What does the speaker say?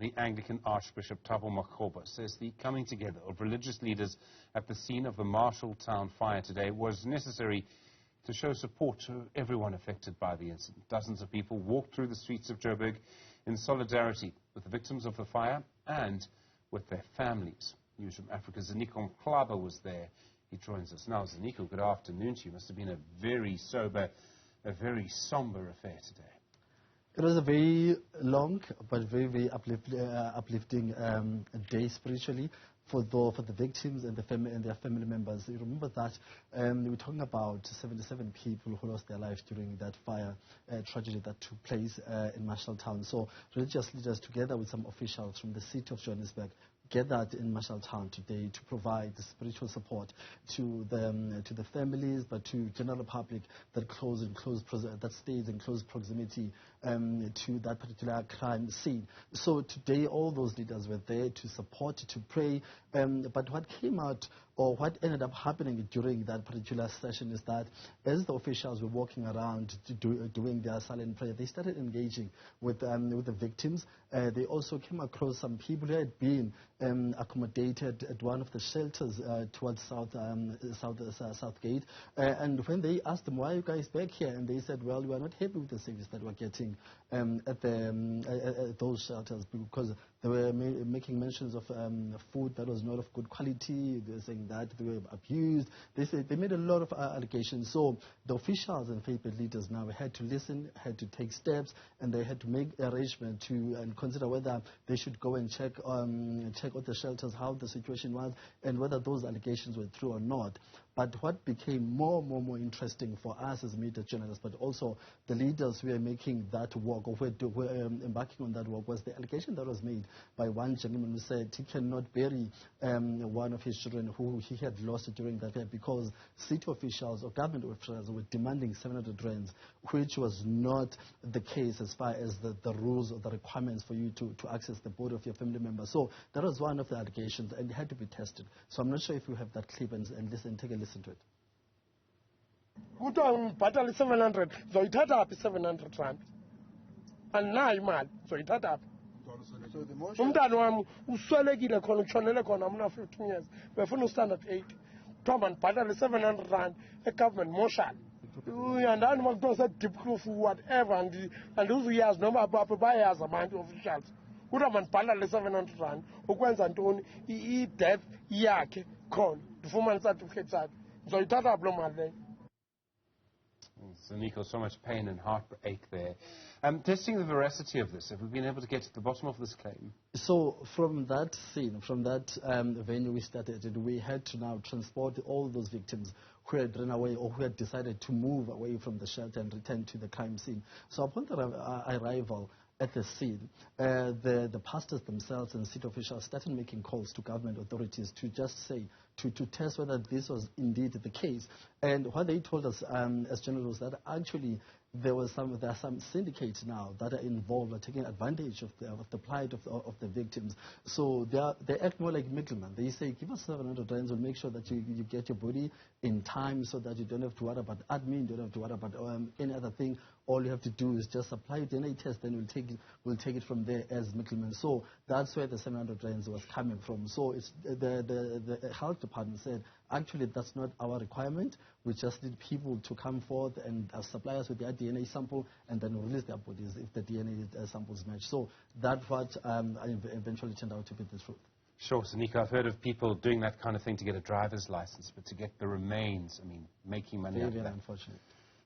The Anglican Archbishop Thabo Makgoba says the coming together of religious leaders at the scene of the Marshalltown fire today was necessary to show support to everyone affected by the incident. Dozens of people walked through the streets of Joburg in solidarity with the victims of the fire and with their families. Newzroom Afrika's Zinikoka Mhlaba was there. He joins us now. Ziniko, good afternoon to you. Must have been a very sober, a very somber affair today. It was a very long but very uplifting day spiritually for the victims and their family members. You remember that we're talking about 77 people who lost their lives during that fire tragedy that took place in Marshalltown. So religious leaders, together with some officials from the city of Johannesburg, gathered in Marshalltown today to provide the spiritual support to the families, but to general public that stays in close proximity to that particular crime scene. So today, all those leaders were there to support, to pray. But what came out, or what ended up happening during that particular session, is that as the officials were walking around doing their silent prayer, they started engaging with the victims. They also came across some people who had been accommodated at one of the shelters towards Southgate. And when they asked them, why are you guys back here? And they said, well, we are not happy with the service that we're getting at those shelters, because they were making mentions of food that was not of good quality. They were saying that they were abused. They made a lot of allegations. So the officials and faith leaders now had to listen, had to take steps, and they had to make arrangement and consider whether they should go and check out the shelters, how the situation was, and whether those allegations were true or not. But what became more interesting for us as media journalists, but also the leaders who were making that work, or who were embarking on that work, was the allegation that was made by one gentleman who said he cannot bury one of his children who he had lost during that day because city officials or government officials were demanding 700 rands, which was not the case as far as the rules or the requirements for you to access the body of your family member. So that was one of the allegations, and it had to be tested. So I'm not sure if you have that clip and take a listen to it. Umuntu angibhatala 700 zoyithatha aphi 700 rand andinayo imali zoyithatha aphi umntana wami uswelekile khona utshonele khona mna 15 years befuna ustand at 8 kuthiwa mandibhatale 700 rand egovernment moshal uyandani uma kuthiwa se-deep proof whatever andizuyazi noma apho bayayazi abantu officials kuthiwa mandibhatale 700 rand ukwenza ntoni i-death yakhe khona ndifumane certificate sakhe ndizoyithatha aphi loo mali leyo. Ziniko, so much pain and heartache there. Testing the veracity of this, have we been able to get to the bottom of this claim? So from that scene, from that venue we started, we had to now transport all those victims who had run away or who had decided to move away from the shelter and return to the crime scene. So upon their arrival at the scene, the pastors themselves and city officials started making calls to government authorities to just say, to test whether this was indeed the case. And what they told us as journalists was that actually there are some syndicates now that are involved, are taking advantage of the plight of the victims. So they act more like middlemen. They say, give us 700 rands, we'll make sure that you get your body in time so that you don't have to worry about admin, don't have to worry about any other thing. All you have to do is just apply a DNA test, then we'll take it from there as middlemen. So that's where the 700 rands was coming from. So it's the health department said, actually, that's not our requirement. We just need people to come forth and supply us with their DNA sample and then release their bodies if the DNA samples match. So that's what eventually turned out to be the truth. Sure, Ziniko, I've heard of people doing that kind of thing to get a driver's license, but to get the remains, I mean, making money out of that. Very unfortunate.